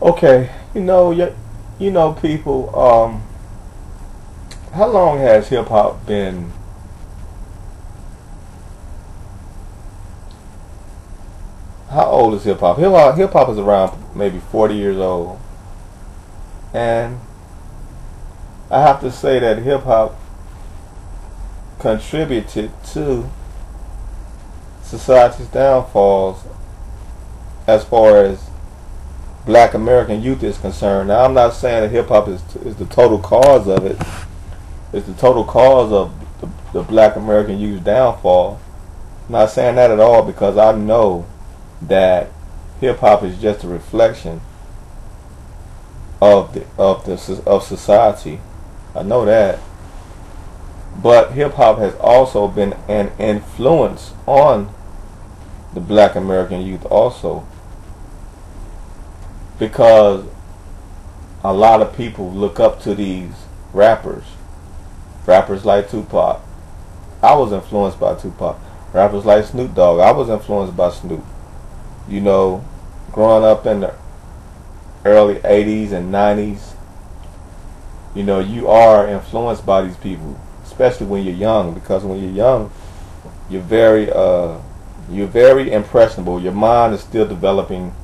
Okay, you know, people. How long has hip hop been? How old is hip hop? Hip hop is around maybe 40 years old, and I have to say that hip hop contributed to society's downfalls as far as Black American youth is concerned. Now, I'm not saying that hip hop is the total cause of it. It's the total cause of the Black American youth downfall. I'm not saying that at all, because I know that hip hop is just a reflection of society. I know that, but hip hop has also been an influence on the Black American youth also, because a lot of people look up to these rappers like Tupac. I was influenced by Tupac. Rappers like Snoop Dogg, I was influenced by Snoop. You know, growing up in the early 80s and 90s, you know, you are influenced by these people, especially when you're young, because when you're young, you're very impressionable. Your mind is still developing,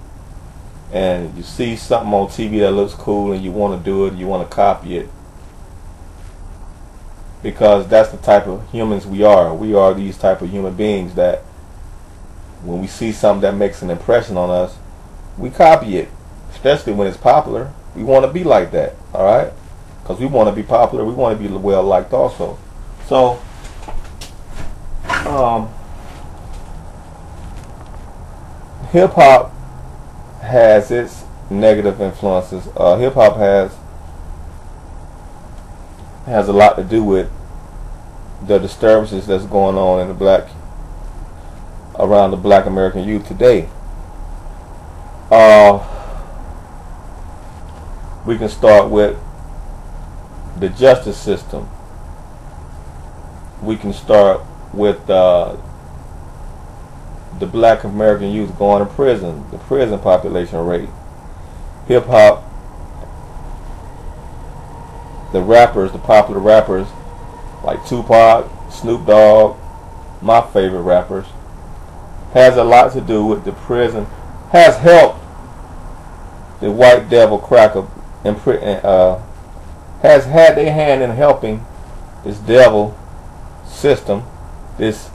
and you see something on TV that looks cool and you want to do it, you want to copy it, because that's the type of humans we are. We are these type of human beings that when we see something that makes an impression on us, we copy it, especially when it's popular. We want to be like that, alright? Because we want to be popular, we want to be well liked also. So, hip hop has its negative influences. Hip hop has a lot to do with the disturbances that's going on in around the Black American youth today. We can start with the justice system. We can start with the Black American youth going to prison, the prison population rate. Hip hop, the rappers, the popular rappers like Tupac, Snoop Dogg, my favorite rappers, has a lot to do with the prison, has helped the white devil cracker, has had their hand in helping this devil system. This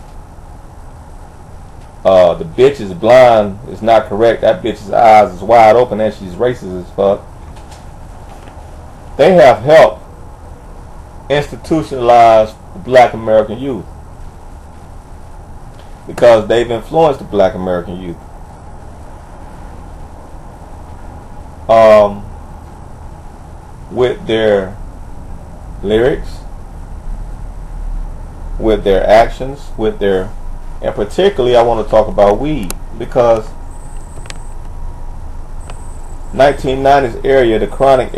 the bitch is blind is not correct. That bitch's eyes is wide open and she's racist as fuck. They have helped institutionalize the Black American youth, because they've influenced the Black American youth. With their lyrics, with their actions, and particularly I want to talk about weed, because 1990s area, the chronic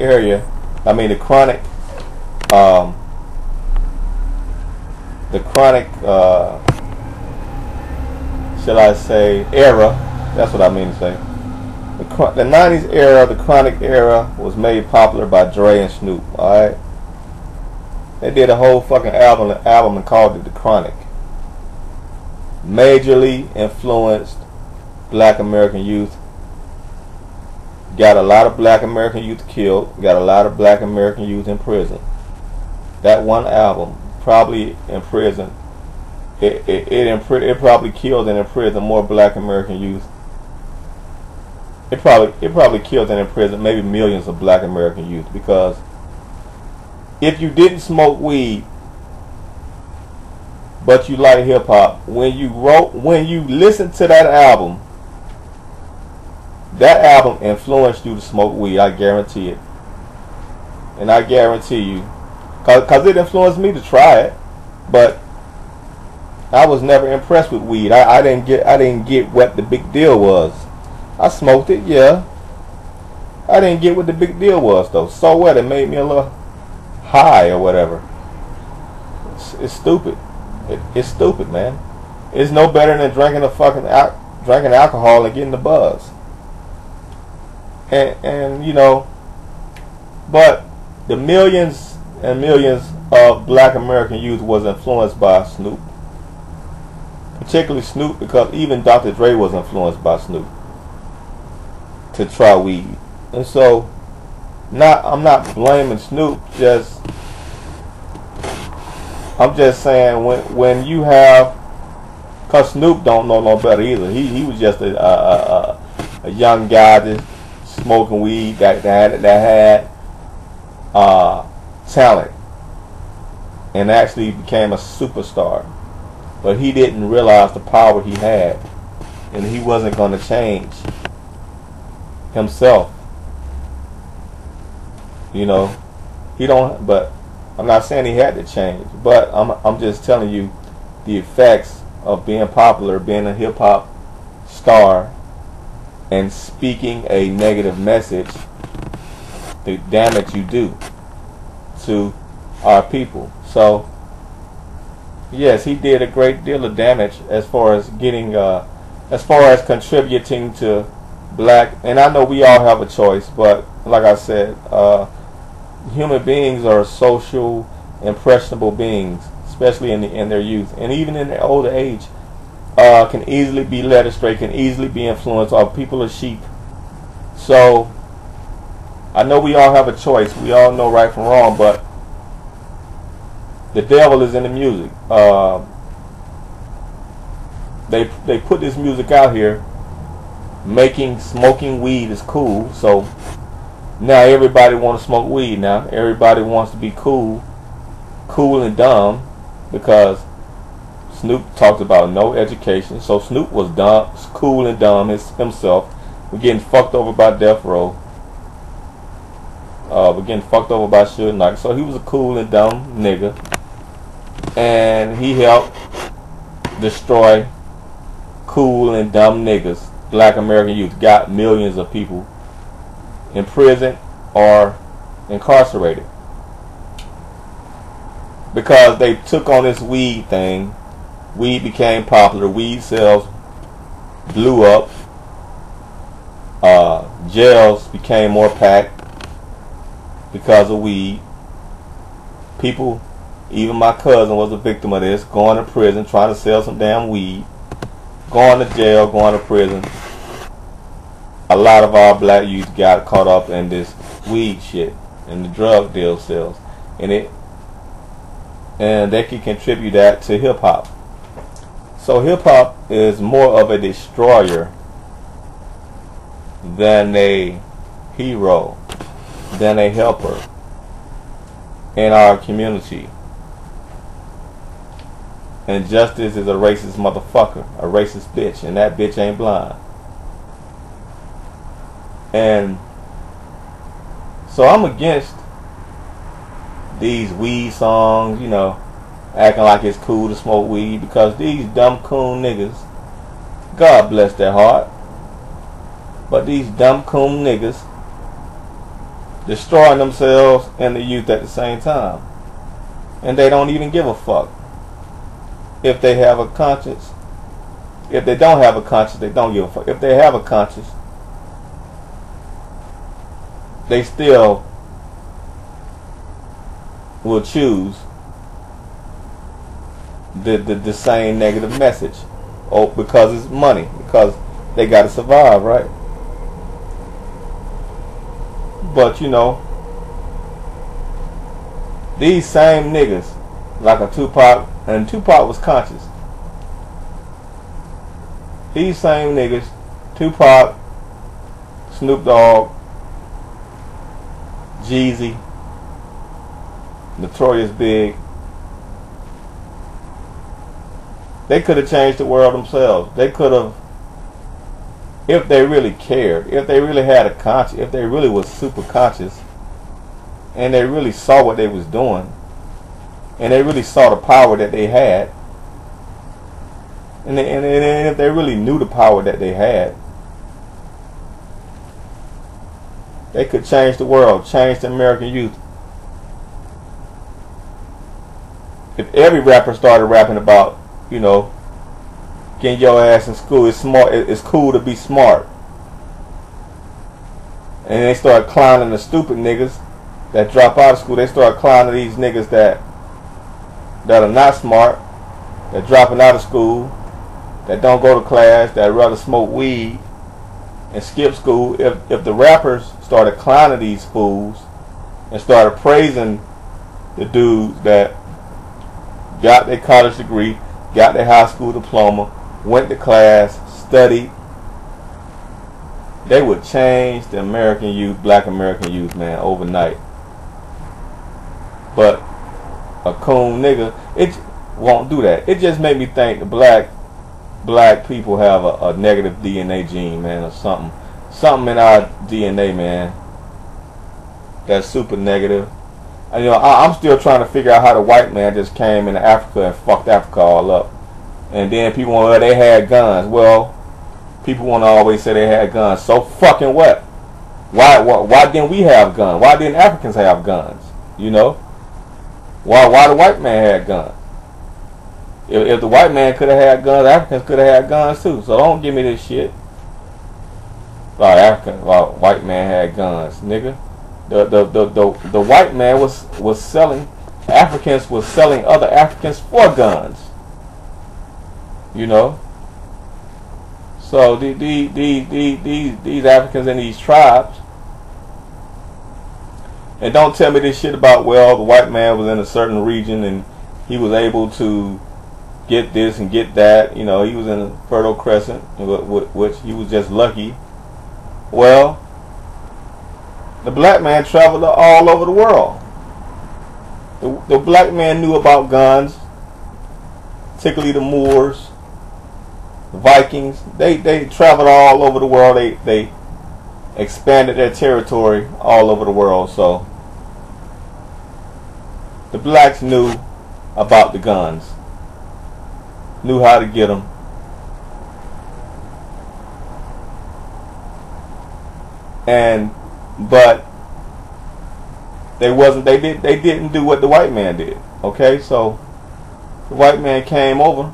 shall I say, era, that's what I mean to say. The 90s era, the chronic era, was made popular by Dre and Snoop, alright? They did a whole fucking album and called it The Chronic. Majorly influenced Black American youth. Got a lot of Black American youth killed. Got a lot of Black American youth in prison. That one album probably imprisoned. It probably killed and imprisoned more Black American youth. It probably killed and imprisoned maybe millions of Black American youth, because if you didn't smoke weed but you like hip hop, when you listened to that album influenced you to smoke weed. I guarantee it. And I guarantee you, cause it influenced me to try it, but I was never impressed with weed. I didn't get what the big deal was. I smoked it, yeah. I didn't get what the big deal was though. So what? It made me a little high or whatever. It's stupid. It's stupid, man. It's no better than drinking alcohol and getting the buzz. and you know, but the millions and millions of black American youth was influenced by Snoop. Particularly Snoop, because even Dr. Dre was influenced by Snoop to try weed. And so I'm not blaming Snoop, I'm just saying when you have, cause Snoop don't know no better either. He was just a young guy just smoking weed that had talent and actually became a superstar. But he didn't realize the power he had, and he wasn't going to change himself. You know, he don't. But I'm not saying he had to change. But I'm just telling you the effects of being popular, being a hip hop star, and speaking a negative message. The damage you do to our people. So yes, he did a great deal of damage as far as getting, as far as contributing to black. And I know we all have a choice, but like I said, human beings are social, impressionable beings, especially in their youth, and even in their older age, can easily be led astray, can easily be influenced. Or people are sheep. So I know we all have a choice. We all know right from wrong, but the devil is in the music. They put this music out here, smoking weed is cool. So now everybody want to smoke weed. Now everybody wants to be cool and dumb, because Snoop talks about no education. So Snoop was dumb, cool and dumb himself. We're getting fucked over by Death Row. We're getting fucked over by Suge Knight. So he was a cool and dumb nigga, and he helped destroy cool and dumb niggas. Black American youth got millions of people in prison or incarcerated because they took on this weed thing. Weed became popular. Weed sales blew up. Jails became more packed because of weed. People, even my cousin was a victim of this, going to prison trying to sell some damn weed, going to jail, going to prison. A lot of our black youth got caught up in this weed shit and the drug deal sales, and they can contribute that to hip hop. So hip hop is more of a destroyer than a hero, than a helper in our community. And Justice is a racist motherfucker, a racist bitch, and that bitch ain't blind. And so I'm against these weed songs, you know, acting like it's cool to smoke weed, because these dumb coon niggas, God bless their heart, but these dumb coon niggas destroying themselves and the youth at the same time, and they don't even give a fuck if they have a conscience. If they don't have a conscience, they don't give a fuck. If they have a conscience, they still will choose the same negative message. Oh, because it's money, because they got to survive, right? But you know, these same niggas, like a Tupac, and Tupac was conscious. These same niggas, Tupac, Snoop Dogg, Jeezy, Notorious Big, they could have changed the world themselves. They could have, if they really cared, if they really had a conscience, if they really was super conscious, and they really saw what they was doing, and they really saw the power that they had, and if they really knew the power that they had, they could change the world, change the American youth. If every rapper started rapping about, you know, getting your ass in school, it's smart, it's cool to be smart, And they start clowning the stupid niggas that drop out of school. They start clowning these niggas that are not smart, that dropping out of school, that don't go to class, that rather smoke weed and skip school. If the rappers started clowning these fools and started praising the dudes that got their college degree, got their high school diploma, went to class, studied, they would change the American youth, black American youth, man, overnight. But a coon nigga, it won't do that. It just made me think the black people have a negative DNA gene, man, or something. Something in our DNA, man, that's super negative. And, you know, I'm still trying to figure out how the white man just came into Africa and fucked Africa all up. And then people, well, they had guns. Well, people want to always say they had guns. So fucking what? Why didn't we have guns? Why didn't Africans have guns? You know? Why the white man had guns? If the white man could have had guns, Africans could have had guns too. So don't give me this shit. White man had guns, nigga. The white man was selling, Africans was selling other Africans for guns. You know? So these Africans in these tribes, and don't tell me this shit about, well, the white man was in a certain region and he was able to get this and get that. You know, he was in a Fertile Crescent, which he was just lucky. Well, the black man traveled all over the world. The black man knew about guns, particularly the Moors, the Vikings. They traveled all over the world. They expanded their territory all over the world. So the blacks knew about the guns, knew how to get them. But they didn't do what the white man did. Okay, so the white man came over,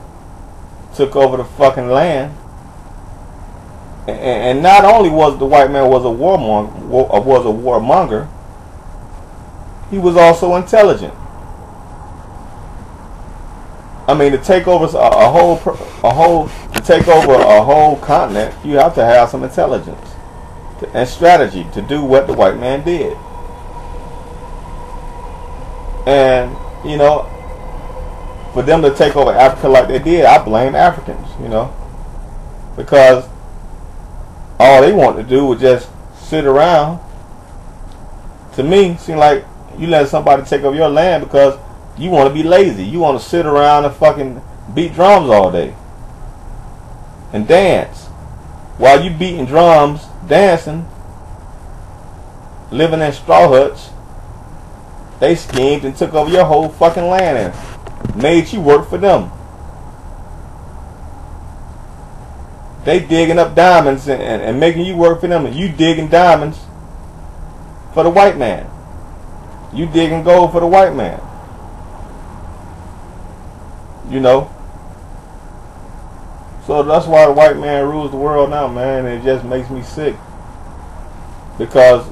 took over the fucking land, and not only was the white man was a warmonger, he was also intelligent. I mean, to take over to take over a whole continent, you have to have some intelligence and strategy to do what the white man did. And, you know, for them to take over Africa like they did, I blame Africans, you know, because all they want to do was just sit around. To me, it seems like you let somebody take over your land because you want to be lazy. You want to sit around and fucking beat drums all day and dance. While you beating drums, dancing, living in straw huts, they schemed and took over your whole fucking land and made you work for them. They digging up diamonds and making you work for them, and you digging diamonds for the white man. You digging gold for the white man. You know? So that's why the white man rules the world now, man. It just makes me sick. Because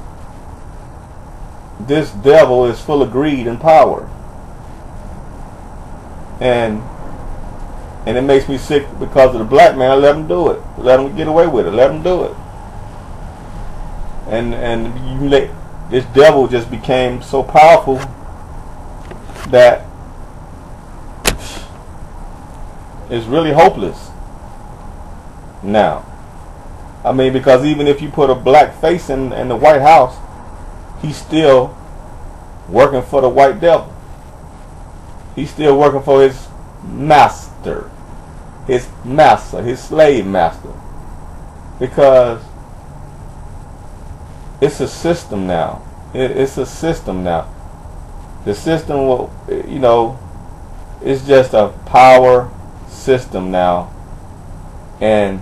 this devil is full of greed and power. And it makes me sick because of the black man. Let him do it. Let him get away with it. Let him do it. And this devil just became so powerful that it's really hopeless now. I mean, because even if you put a black face in the White House, he's still working for the white devil. He's still working for his master, his slave master. Because it's a system now. It's a system now. The system will, you know, it's just a power system now. And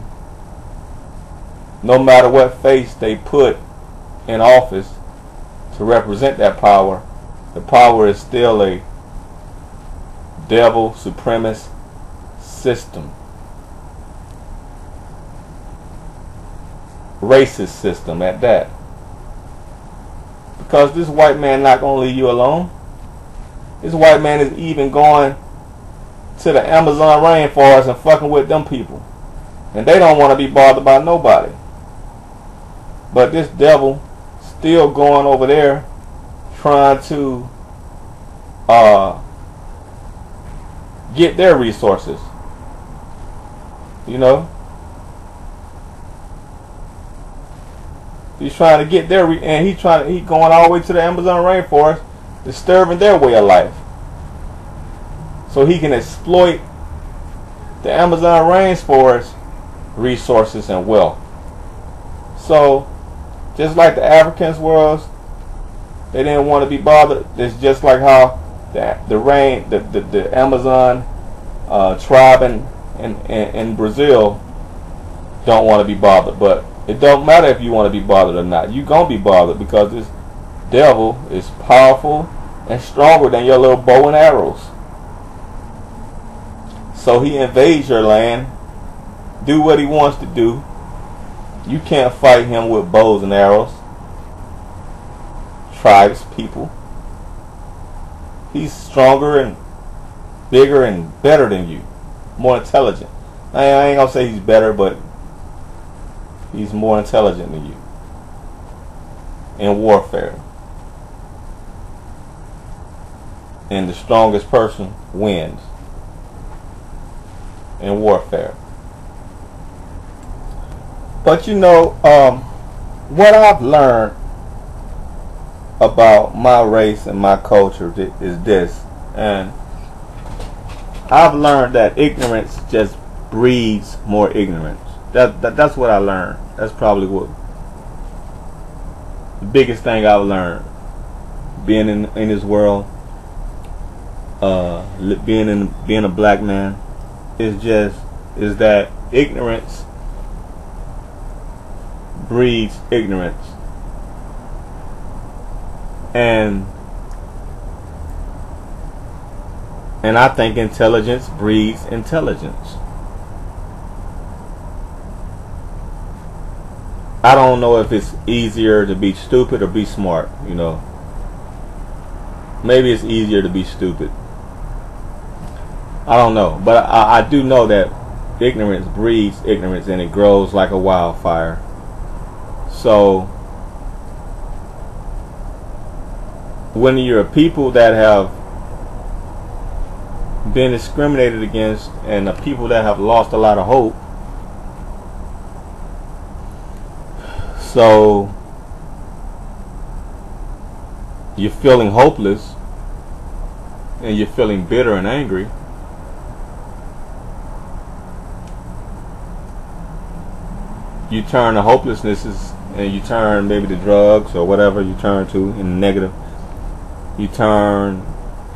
no matter what face they put in office to represent that power, the power is still a devil supremacist system. Racist system at that. Because this white man not going to leave you alone. This white man is even going to the Amazon rainforest and fucking with them people. And they don't want to be bothered by nobody. But this devil still going over there trying to get their resources. You know? He's trying to get their and he's going all the way to the Amazon rainforest, disturbing their way of life. So he can exploit the Amazon rainforest resources and wealth. So just like the Africans was, they didn't want to be bothered. It's just like how the Amazon tribe in Brazil don't want to be bothered. But it don't matter if you want to be bothered or not. You're going to be bothered because this devil is powerful and stronger than your little bow and arrows. So he invades your land, do what he wants to do. You can't fight him with bows and arrows. Tribes, people. He's stronger and bigger and better than you. More intelligent. I ain't gonna say he's better, but he's more intelligent than you in warfare. And the strongest person wins in warfare. But you know, what I've learned about my race and my culture is this, and I've learned that ignorance just breeds more ignorance. That's what I learned. That's probably what the biggest thing I've learned being in this world, being a black man, is that ignorance breeds ignorance, and I think intelligence breeds intelligence. I don't know if it's easier to be stupid or be smart, you know. Maybe it's easier to be stupid. I don't know. But I do know that ignorance breeds ignorance, and it grows like a wildfire. So when you're a people that have been discriminated against and the people that have lost a lot of hope, so you're feeling hopeless and you're feeling bitter and angry, you turn to hopelessness and you turn maybe to drugs or whatever you turn to in negative. You turn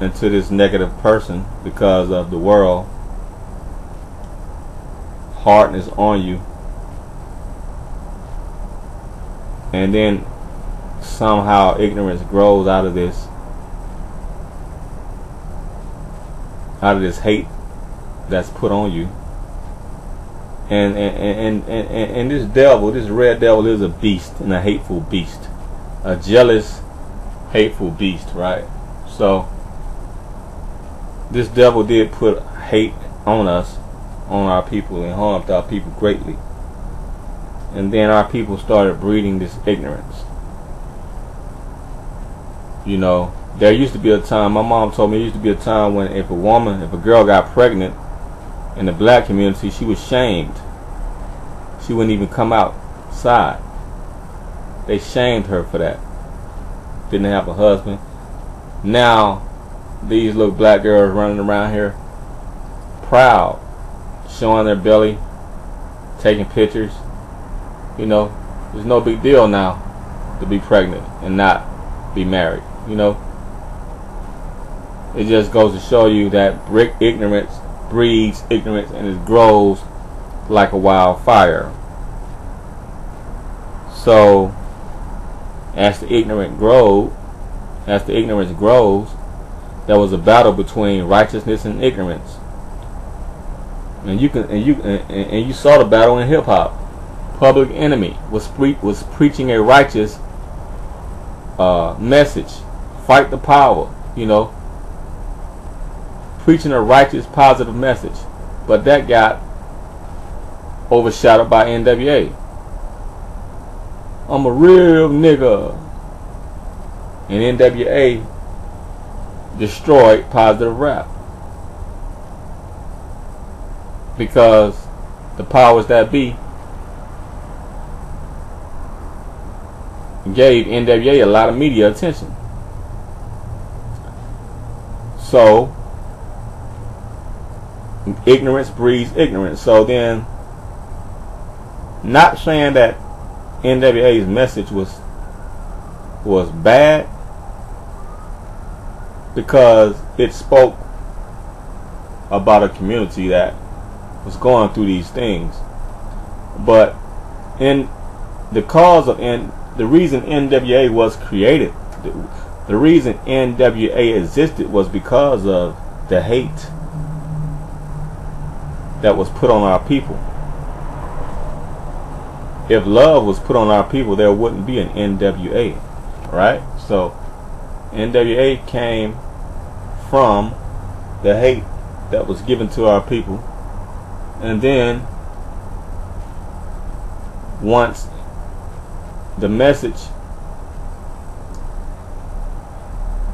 into this negative person because of the world hardness on you, and then somehow ignorance grows out of this hate that's put on you. And this devil, this red devil, is a beast, and a hateful beast, a jealous, hateful beast, right? So this devil did put hate on us, on our people, and harmed our people greatly. And then our people started breeding this ignorance. You know, there used to be a time, my mom told me, there used to be a time when if a girl got pregnant in the black community, she was shamed. She wouldn't even come outside. They shamed her for that. Didn't have a husband. Now these little black girls running around here proud, showing their belly, taking pictures. You know, there's no big deal now to be pregnant and not be married. You know, it just goes to show you that ignorance breeds ignorance, and it grows like a wildfire. So as the ignorance grows, there was a battle between righteousness and ignorance. And you saw the battle in hip hop. Public Enemy was preaching a righteous message, fight the power, you know, preaching a righteous, positive message. But that got overshadowed by NWA. I'm a real nigga. And NWA destroyed positive rap. Because the powers that be gave NWA a lot of media attention. So ignorance breeds ignorance. So then, not saying that NWA's message was bad, because it spoke about a community that was going through these things. But in the cause of the reason NWA was created, the reason NWA existed, was because of the hate that was put on our people. If love was put on our people, there wouldn't be an NWA, right? So NWA came from the hate that was given to our people. And then once the message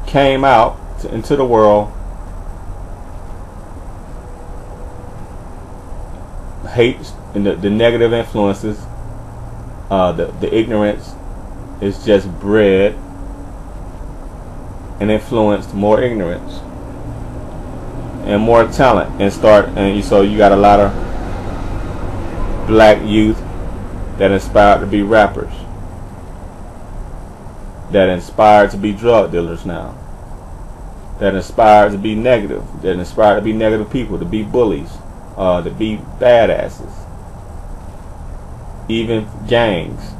came out into the world, hate and the negative influences, the ignorance is just bred and influenced more ignorance and more talent, and so you got a lot of black youth that inspired to be rappers, that inspired to be drug dealers now, that inspired to be negative, that inspired to be negative people, to be bullies, to be badasses. Even gangs,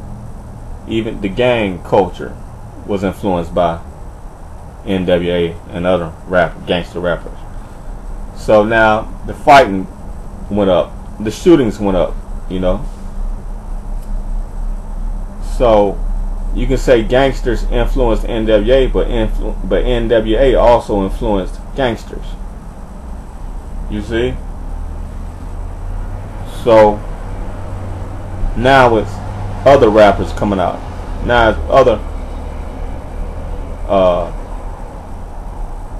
even the gang culture was influenced by NWA and other gangster rappers. So now the fighting went up, the shootings went up, you know. So you can say gangsters influenced NWA, but NWA also influenced gangsters. You see? So now it's other rappers coming out. Now it's other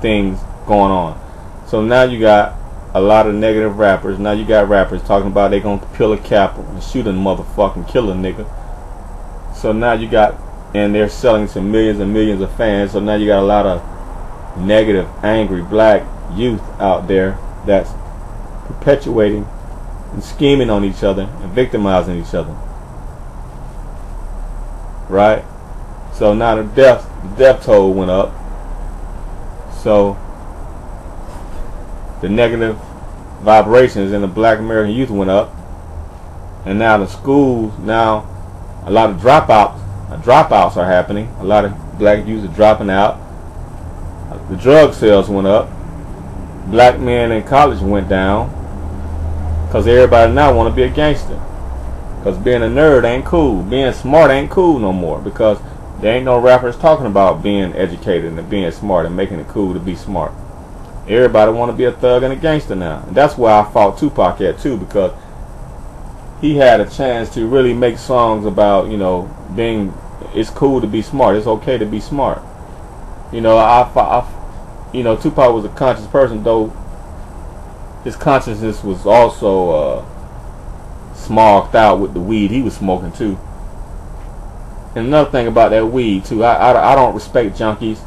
things going on. So now you got a lot of negative rappers. Now you got rappers talking about they gonna kill a Capitol and shoot a motherfucking kill a nigga. So now you got, and they're selling to millions and millions of fans. So now you got a lot of negative, angry black youth out there that's perpetuating and scheming on each other and victimizing each other. Right? So now the death toll went up. So the negative vibrations in the black American youth went up. And now the schools, now a lot of dropouts are happening. A lot of black youth are dropping out. The drug sales went up. Black men in college went down. Because everybody now want to be a gangster. Because being a nerd ain't cool. Being smart ain't cool no more. Because there ain't no rappers talking about being educated and being smart and making it cool to be smart. Everybody want to be a thug and a gangster now. And that's why I fought Tupac at too, because he had a chance to really make songs about, you know, it's cool to be smart. It's okay to be smart. You know, you know, Tupac was a conscious person, though his consciousness was also smogged out with the weed he was smoking too. And another thing about that weed too, I don't respect junkies.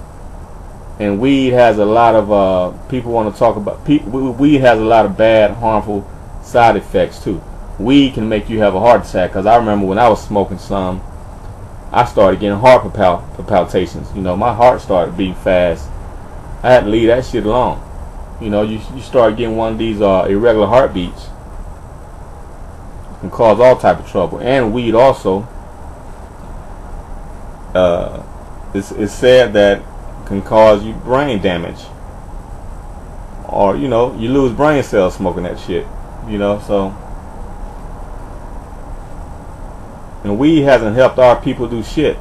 And weed has a lot of people want to talk about. Weed has a lot of bad, harmful side effects too. Weed can make you have a heart attack. Because I remember when I was smoking some, I started getting heart palpitations. You know, my heart started beating fast. I had to leave that shit alone. You know, you start getting one of these irregular heartbeats. It can cause all type of trouble. And weed also, it's said that can cause you brain damage, or you know, you lose brain cells smoking that shit, you know. So, and weed hasn't helped our people do shit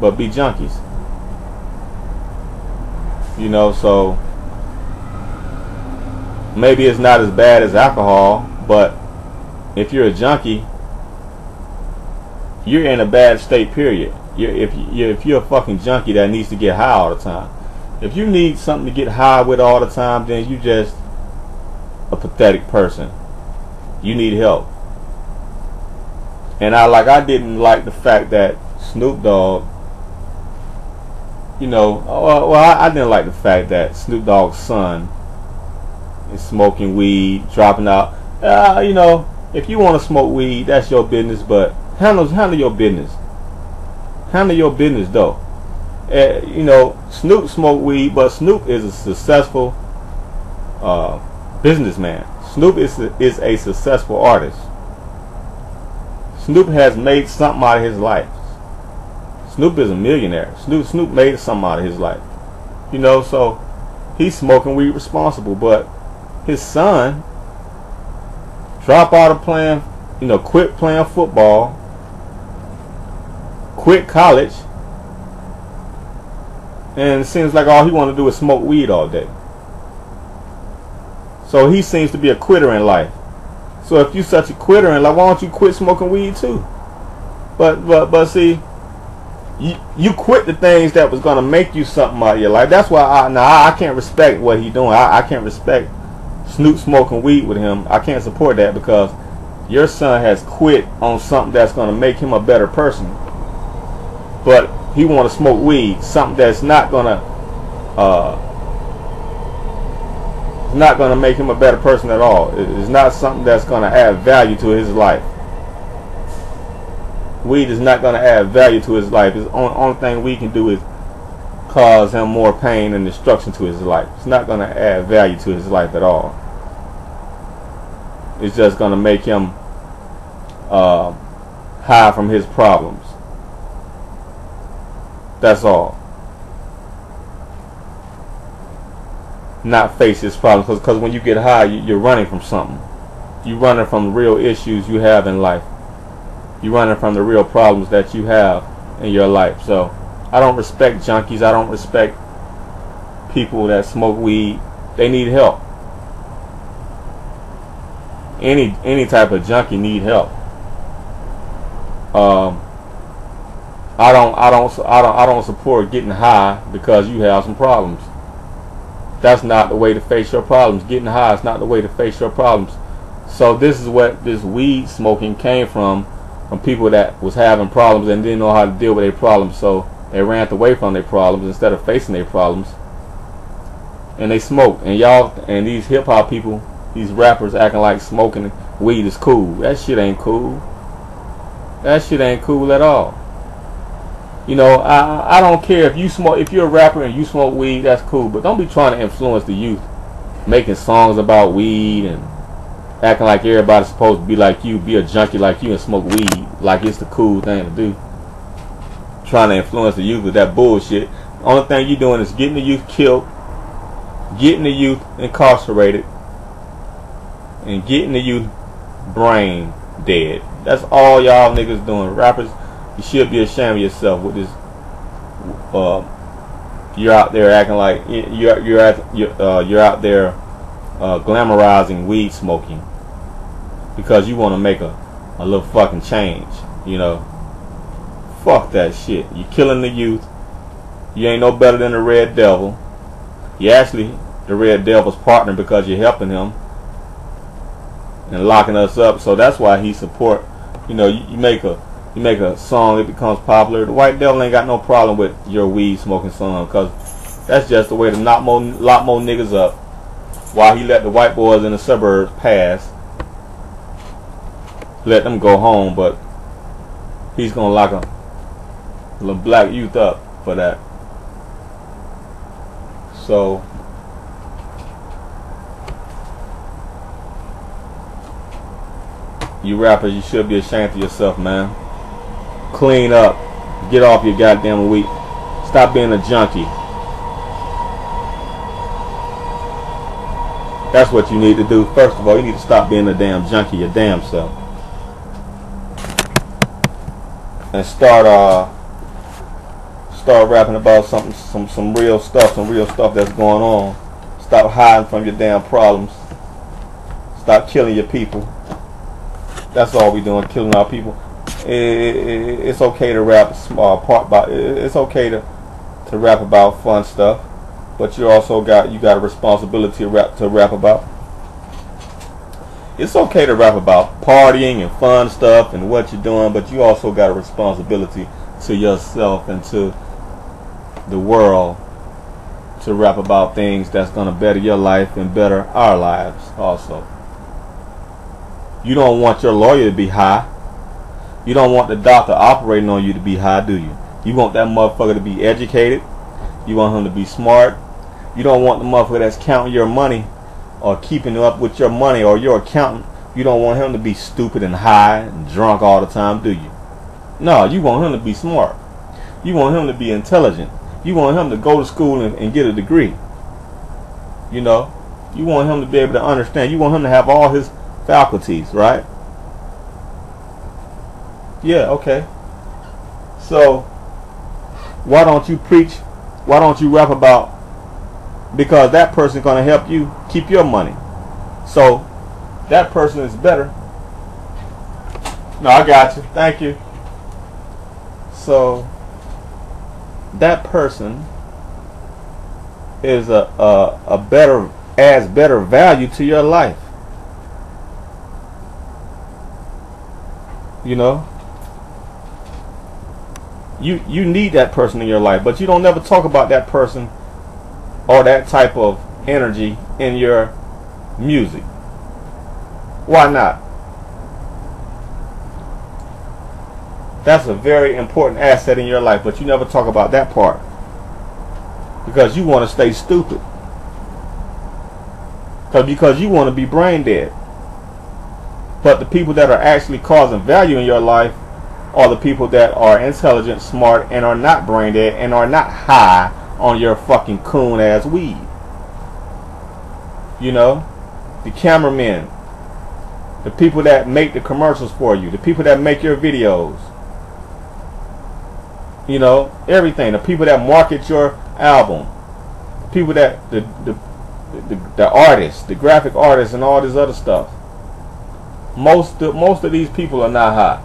but be junkies. You know, so maybe it's not as bad as alcohol, but if you're a junkie, you're in a bad state, period. If you're a fucking junkie that needs to get high all the time, if you need something to get high with all the time, then you just a pathetic person. You need help. And I didn't like the fact that Snoop Dogg, you know, I didn't like the fact that Snoop Dogg's son is smoking weed, dropping out. You know, if you want to smoke weed, that's your business, but handle your business. Handle your business, though. You know, Snoop smoked weed, but Snoop is a successful businessman. Snoop is a successful artist. Snoop has made something out of his life. Snoop is a millionaire. Snoop made something out of his life. You know, so he's smoking weed responsible, but his son drop out of playing, you know, quit playing football, quit college, and it seems like all he want to do is smoke weed all day. So he seems to be a quitter in life. So if you're such a quitter in life, why don't you quit smoking weed too? But see, you quit the things that was gonna make you something out of your life. That's why I can't respect what he doing. I can't respect Snoop smoking weed with him. I can't support that, because your son has quit on something that's gonna make him a better person. But he want to smoke weed, something that's not gonna make him a better person at all. It's not something that's gonna add value to his life. Weed is not gonna add value to his life. The only thing we can do is cause him more pain and destruction to his life. It's not gonna add value to his life at all. It's just gonna make him high from his problems. That's all. Not face his problems, because when you get high, you're running from something. You're running from the real issues you have in life. You're running from the real problems that you have in your life. So I don't respect junkies. I don't respect people that smoke weed. They need help. Any type of junkie need help. I don't support getting high because you have some problems. That's not the way to face your problems. Getting high is not the way to face your problems. So this is what this weed smoking came from people that was having problems and didn't know how to deal with their problems. So they ran away from their problems instead of facing their problems. And they smoked. And y'all, and these hip hop people, these rappers acting like smoking weed is cool. That shit ain't cool. That shit ain't cool at all. You know, I don't care if you smoke. If you're a rapper and you smoke weed, that's cool. But don't be trying to influence the youth, making songs about weed and acting like everybody's supposed to be like you, be a junkie like you, and smoke weed like it's the cool thing to do. Trying to influence the youth with that bullshit. The only thing you're doing is getting the youth killed, getting the youth incarcerated, and getting the youth brain dead. That's all y'all niggas doing. Rappers, you should be ashamed of yourself with this. You're out there acting like you're out there glamorizing weed smoking because you want to make a little fucking change. You know, fuck that shit. You killing the youth. You ain't no better than the Red Devil. You actually the Red Devil's partner because you're helping him and locking us up. So that's why he support. You know, you make a song, it becomes popular. The White Devil ain't got no problem with your weed smoking song, because that's just the way to lot more niggas up while he let the white boys in the suburbs pass. Let them go home, but he's gonna lock a little black youth up for that. So you rappers, you should be ashamed of yourself, man. Clean up. Get off your goddamn weed. Stop being a junkie. That's what you need to do. First of all, you need to stop being a damn junkie your damn self. And start start rapping about some real stuff, that's going on. Stop hiding from your damn problems. Stop killing your people. That's all we doing, killing our people. It's okay to rap it's okay to rap about fun stuff, but you also got a responsibility to rap about. It's okay to rap about partying and fun stuff and what you're doing, but you also got a responsibility to yourself and to the world to rap about things that's going to better your life and better our lives also. You don't want your lawyer to be high. You don't want the doctor operating on you to be high, do you? You want that motherfucker to be educated. You want him to be smart. You don't want the motherfucker that's counting your money or keeping up with your money, or your accountant. You don't want him to be stupid and high and drunk all the time, do you? No, you want him to be smart. You want him to be intelligent. You want him to go to school and get a degree. You know, you want him to be able to understand. You want him to have all his faculties, right? Yeah, okay. So why don't you preach? Why don't you rap about? Because that person's going to help you keep your money. So that person is better. No, I got you. Thank you. So that person is adds better value to your life. You know? You need that person in your life, but you don't never talk about that person or that type of energy in your music. Why not? That's a very important asset in your life, but you never talk about that part because you want to stay stupid, because you want to be brain dead. But the people that are actually causing value in your life are the people that are intelligent, smart, and are not brain dead and are not high on your fucking coon ass weed. You know, the cameramen, the people that make the commercials for you, the people that make your videos, you know, everything, the people that market your album, the people that the artists, the graphic artists, and all this other stuff. Most of these people are not high.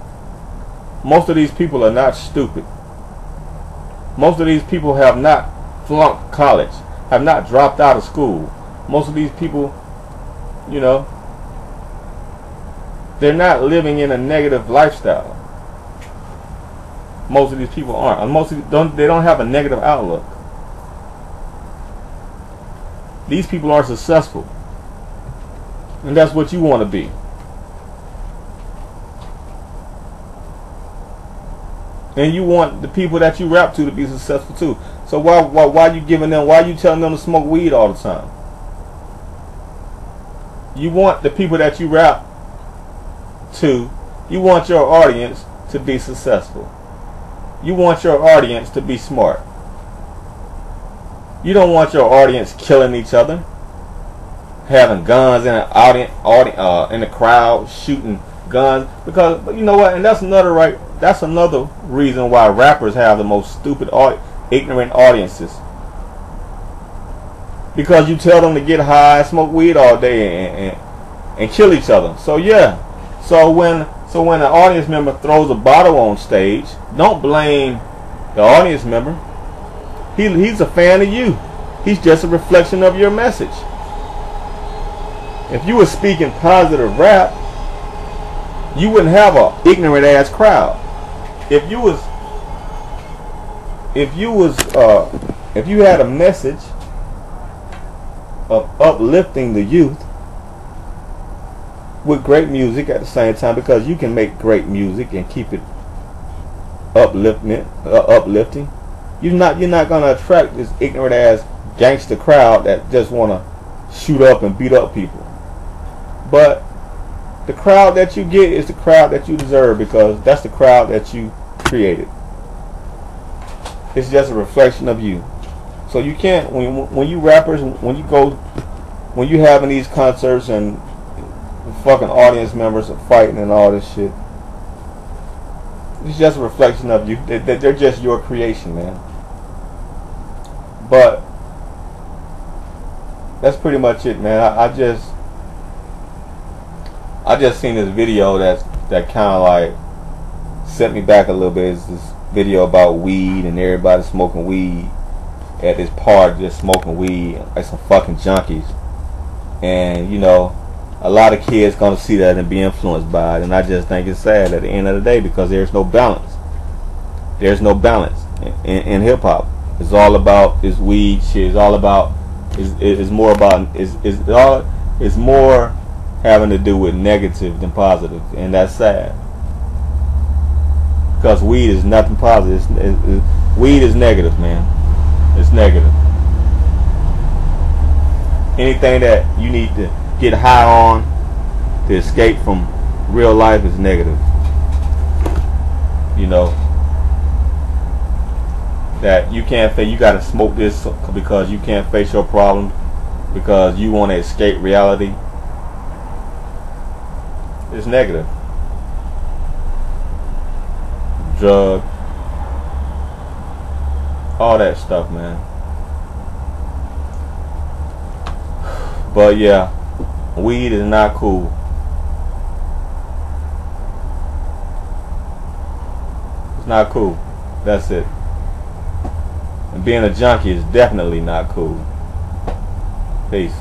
Most of these people are not stupid. Most of these people have not flunked college, have not dropped out of school. Most of these people, you know, they're not living in a negative lifestyle. Most of these people aren't. They don't have a negative outlook. These people are successful, and that's what you want to be. And you want the people that you rap to be successful too. So why you giving them? Why you telling them to smoke weed all the time? You want the people that you rap to. You want your audience to be successful. You want your audience to be smart. You don't want your audience killing each other, having guns in in the crowd, shooting guns. Because you know what? And that's another reason why rappers have the most stupid, ignorant audiences. Because you tell them to get high, smoke weed all day, and kill each other. So yeah. So when an audience member throws a bottle on stage, don't blame the audience member. He's a fan of you. He's just a reflection of your message. If you were speaking positive rap, you wouldn't have a ignorant ass crowd. If you had a message of uplifting the youth with great music at the same time, because you can make great music and keep it uplifting. You're not gonna attract this ignorant ass gangster crowd that just wanna shoot up and beat up people. But the crowd that you get is the crowd that you deserve, because that's the crowd that you created. It's just a reflection of you. So you can't, when you rappers, when you having these concerts and the fucking audience members are fighting and all this shit, it's just a reflection of you. They're just your creation, man. But that's pretty much it, man. I just seen this video that kind of like set me back a little bit. It's this video about weed and everybody smoking weed at this party, just smoking weed like some fucking junkies. And you know, a lot of kids gonna see that and be influenced by it. And I just think it's sad at the end of the day, because there's no balance. There's no balance in hip hop. It's all about this weed shit. It's all about it's more about it's more having to do with negative than positive, and that's sad. Because weed is nothing positive. Weed is negative, man. It's negative. Anything that you need to get high on to escape from real life is negative. You know, that you can't face, you gotta smoke this because you can't face your problems, because you want to escape reality. It's negative. Drug, all that stuff, man. But yeah, weed is not cool. It's not cool. That's it. And being a junkie is definitely not cool. Peace.